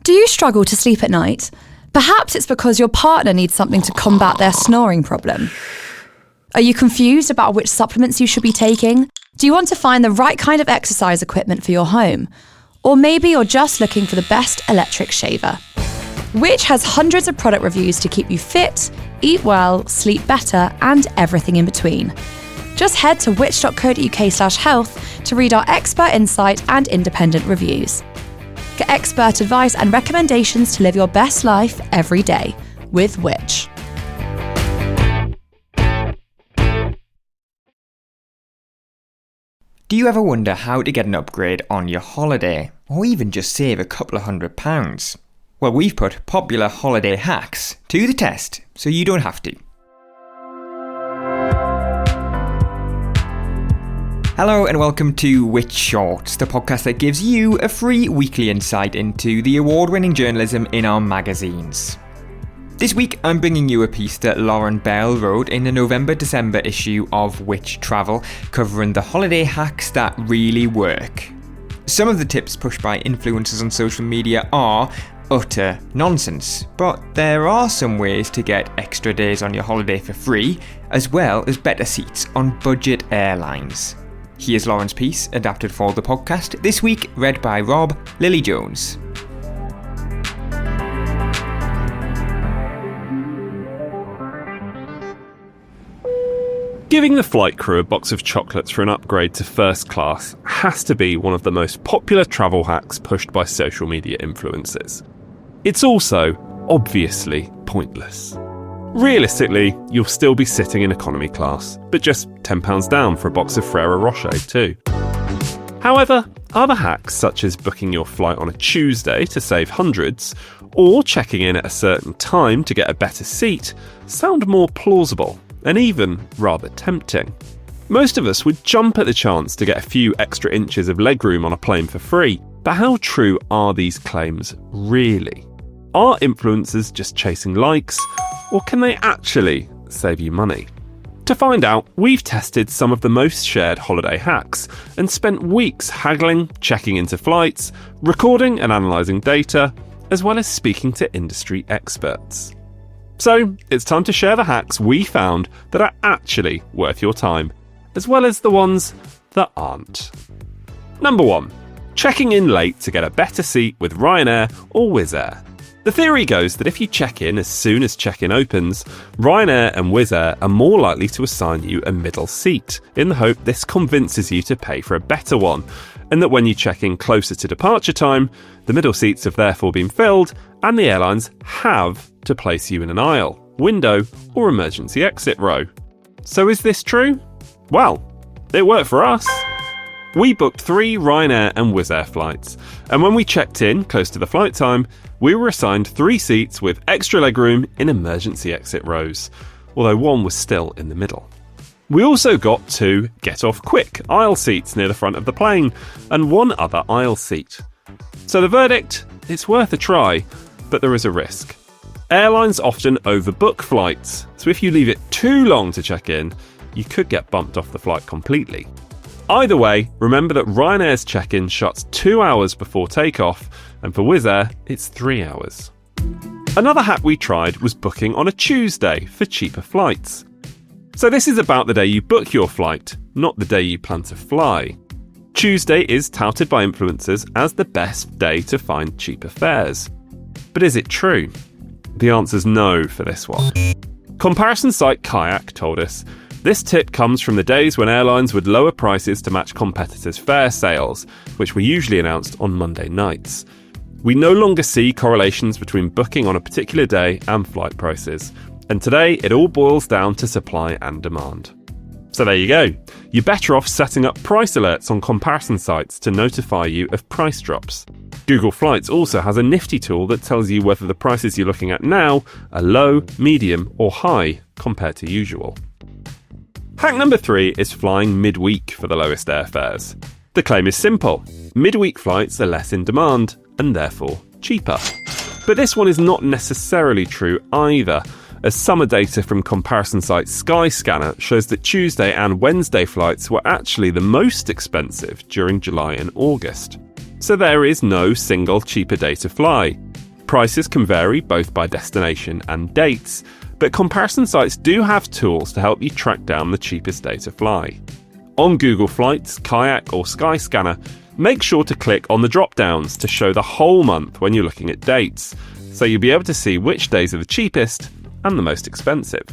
Do you struggle to sleep at night? Perhaps it's because your partner needs something to combat their snoring problem. Are you confused about which supplements you should be taking? Do you want to find the right kind of exercise equipment for your home? Or maybe you're just looking for the best electric shaver. Which has hundreds of product reviews to keep you fit, eat well, sleep better, and everything in between. Just head to which.co.uk/health to read our expert insight and independent reviews. Get expert advice and recommendations to live your best life every day with Which. Do you ever wonder how to get an upgrade on your holiday, or even just save a couple of £100? Well, we've put popular holiday hacks to the test, so you don't have to. Hello and welcome to Which Shorts, the podcast that gives you a free weekly insight into the award-winning journalism in our magazines. This week, I'm bringing you a piece that Lauren Bell wrote in the November-December issue of Which Travel, covering the holiday hacks that really work. Some of the tips pushed by influencers on social media are utter nonsense, but there are some ways to get extra days on your holiday for free, as well as better seats on budget airlines. Here's Lauren's piece, adapted for the podcast, this week read by Rob Lily-Jones. Giving the flight crew a box of chocolates for an upgrade to first class has to be one of the most popular travel hacks pushed by social media influencers. It's also, obviously, pointless. Realistically, you'll still be sitting in economy class, but just £10 down for a box of Ferrero Rocher too. However, other hacks such as booking your flight on a Tuesday to save hundreds, or checking in at a certain time to get a better seat, sound more plausible and even rather tempting. Most of us would jump at the chance to get a few extra inches of legroom on a plane for free, but how true are these claims really? Are influencers just chasing likes, or can they actually save you money? To find out, we've tested some of the most shared holiday hacks and spent weeks haggling, checking into flights, recording and analysing data, as well as speaking to industry experts. So, it's time to share the hacks we found that are actually worth your time, as well as the ones that aren't. Number 1. Checking in late to get a better seat with Ryanair or Wizz Air. The theory goes that if you check in as soon as check-in opens, Ryanair and Wizz Air are more likely to assign you a middle seat, in the hope this convinces you to pay for a better one, and that when you check in closer to departure time, the middle seats have therefore been filled, and the airlines have to place you in an aisle, window, or emergency exit row. So is this true? Well, it worked for us. We booked 3 Ryanair and Wizz Air flights, and when we checked in close to the flight time, we were assigned 3 seats with extra legroom in emergency exit rows, although one was still in the middle. We also got 2 get-off-quick aisle seats near the front of the plane, and 1 other aisle seat. So the verdict? It's worth a try, but there is a risk. Airlines often overbook flights, so if you leave it too long to check in, you could get bumped off the flight completely. Either way, remember that Ryanair's check-in shuts 2 hours before takeoff, and for Wizz Air, it's 3 hours. Another hack we tried was booking on a Tuesday for cheaper flights. So this is about the day you book your flight, not the day you plan to fly. Tuesday is touted by influencers as the best day to find cheaper fares. But is it true? The answer's no for this one. Comparison site Kayak told us, this tip comes from the days when airlines would lower prices to match competitors' fare sales, which were usually announced on Monday nights. We no longer see correlations between booking on a particular day and flight prices, and today it all boils down to supply and demand. So there you go. You're better off setting up price alerts on comparison sites to notify you of price drops. Google Flights also has a nifty tool that tells you whether the prices you're looking at now are low, medium, or high compared to usual. Hack number 3 is flying midweek for the lowest airfares. The claim is simple. Midweek flights are less in demand and therefore cheaper. But this one is not necessarily true either, as summer data from comparison site Skyscanner shows that Tuesday and Wednesday flights were actually the most expensive during July and August. So there is no single cheaper day to fly. Prices can vary both by destination and dates, but comparison sites do have tools to help you track down the cheapest day to fly. On Google Flights, Kayak or Skyscanner, make sure to click on the drop-downs to show the whole month when you're looking at dates, so you'll be able to see which days are the cheapest and the most expensive.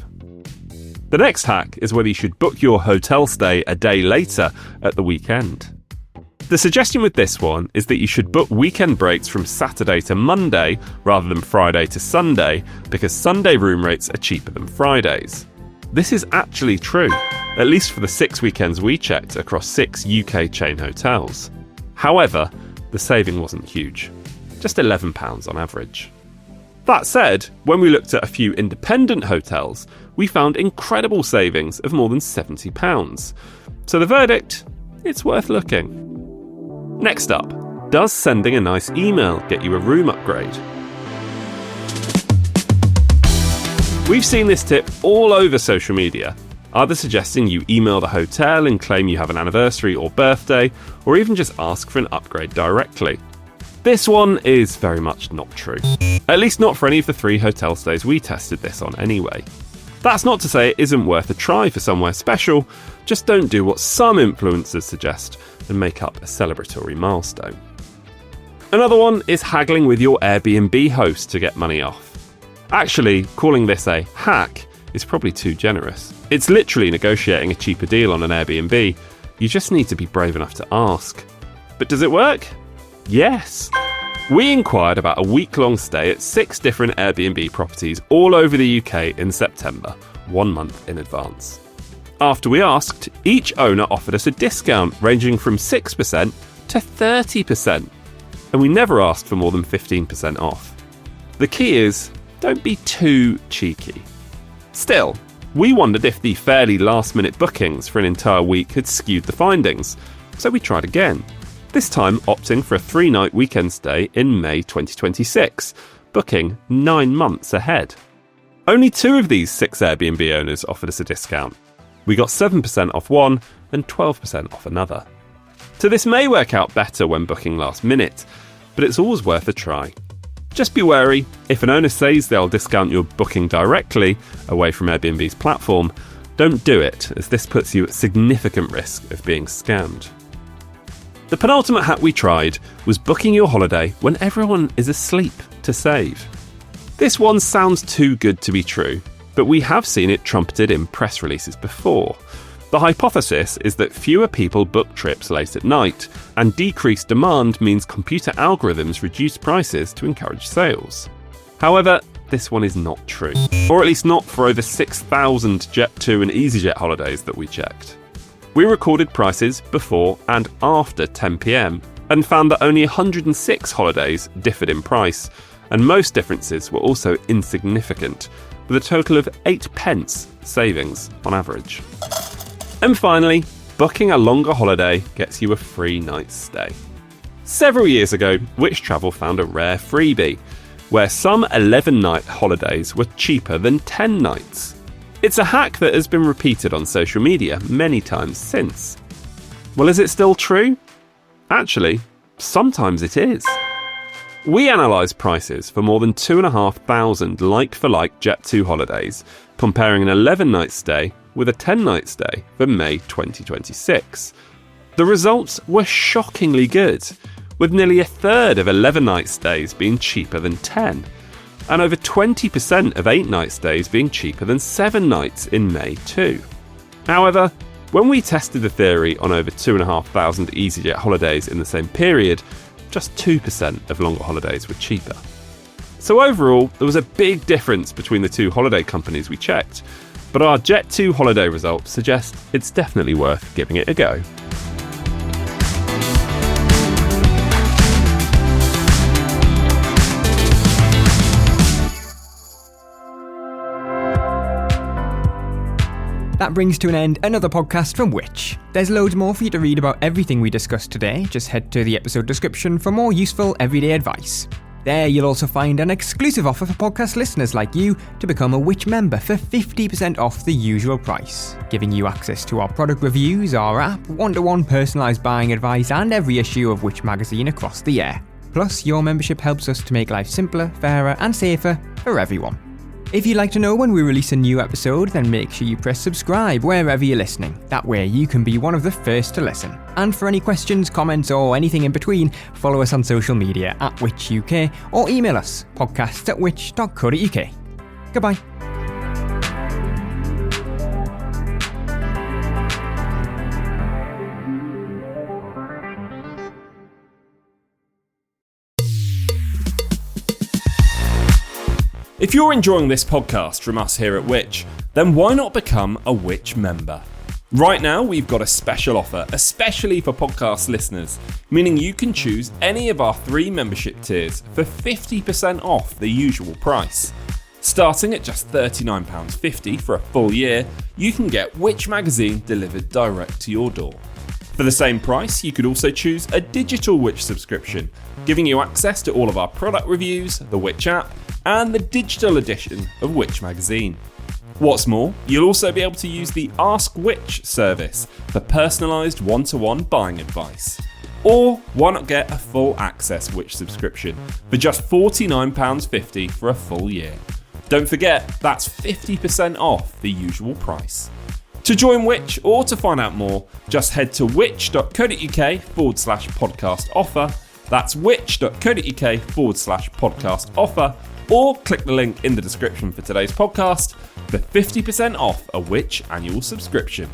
The next hack is whether you should book your hotel stay a day later at the weekend. The suggestion with this one is that you should book weekend breaks from Saturday to Monday rather than Friday to Sunday, because Sunday room rates are cheaper than Fridays. This is actually true, at least for the 6 weekends we checked across 6 UK chain hotels. However, the saving wasn't huge, just £11 on average. That said, when we looked at a few independent hotels, we found incredible savings of more than £70. So the verdict? It's worth looking. Next up, does sending a nice email get you a room upgrade? We've seen this tip all over social media, either suggesting you email the hotel and claim you have an anniversary or birthday, or even just ask for an upgrade directly. This one is very much not true. At least not for any of the 3 hotel stays we tested this on anyway. That's not to say it isn't worth a try for somewhere special, just don't do what some influencers suggest and make up a celebratory milestone. Another one is haggling with your Airbnb host to get money off. Actually, calling this a hack is probably too generous. It's literally negotiating a cheaper deal on an Airbnb. You just need to be brave enough to ask. But does it work? Yes. We inquired about a week-long stay at 6 different Airbnb properties all over the UK in September, 1 month in advance. After we asked, each owner offered us a discount ranging from 6% to 30%, and we never asked for more than 15% off. The key is, don't be too cheeky. Still, we wondered if the fairly last-minute bookings for an entire week had skewed the findings, so we tried again. This time opting for a 3-night weekend stay in May 2026, booking 9 months ahead. Only 2 of these 6 Airbnb owners offered us a discount. We got 7% off one and 12% off another. So this may work out better when booking last minute, but it's always worth a try. Just be wary, if an owner says they'll discount your booking directly away from Airbnb's platform, don't do it, as this puts you at significant risk of being scammed. The penultimate hack we tried was booking your holiday when everyone is asleep to save. This one sounds too good to be true, but we have seen it trumpeted in press releases before. The hypothesis is that fewer people book trips late at night, and decreased demand means computer algorithms reduce prices to encourage sales. However, this one is not true, or at least not for over 6,000 Jet2 and EasyJet holidays that we checked. We recorded prices before and after 10 PM and found that only 106 holidays differed in price, and most differences were also insignificant, with a total of 8 pence savings on average. And finally, booking a longer holiday gets you a free night's stay. Several years ago, Which Travel found a rare freebie, where some 11-night holidays were cheaper than 10 nights. It's a hack that has been repeated on social media many times since. Well, is it still true? Actually, sometimes it is. We analysed prices for more than 2,500 like-for-like Jet2 holidays, comparing an 11-night stay with a 10-night stay for May 2026. The results were shockingly good, with nearly a third of 11-night stays being cheaper than 10, and over 20% of 8-night stays being cheaper than 7 nights in May too. However, when we tested the theory on over 2,500 EasyJet holidays in the same period, just 2% of longer holidays were cheaper. So overall, there was a big difference between the 2 holiday companies we checked, but our Jet2 holiday results suggest it's definitely worth giving it a go. That brings to an end another podcast from Which. There's loads more for you to read about everything we discussed today. Just head to the episode description for more useful everyday advice. There you'll also find an exclusive offer for podcast listeners like you to become a Which member for 50% off the usual price, giving you access to our product reviews, our app, one-to-one personalised buying advice, and every issue of Which magazine across the year. Plus, your membership helps us to make life simpler, fairer, and safer for everyone. If you'd like to know when we release a new episode, then make sure you press subscribe wherever you're listening. That way you can be one of the first to listen. And for any questions, comments, or anything in between, follow us on social media at WitchUK or email us podcast@witch.co.uk. Goodbye. If you're enjoying this podcast from us here at Witch, then why not become a Witch member? Right now, we've got a special offer, especially for podcast listeners, meaning you can choose any of our 3 membership tiers for 50% off the usual price. Starting at just £39.50 for a full year, you can get Witch magazine delivered direct to your door. For the same price, you could also choose a digital Witch subscription, giving you access to all of our product reviews, the Witch app, and the digital edition of Witch magazine. What's more, you'll also be able to use the Ask Witch service for personalised one-to-one buying advice. Or why not get a full access Witch subscription for just £49.50 for a full year? Don't forget, that's 50% off the usual price. To join Witch or to find out more, just head to witch.co.uk/podcast offer. That's witch.co.uk/podcast offer. Or click the link in the description for today's podcast for 50% off a Witch annual subscription.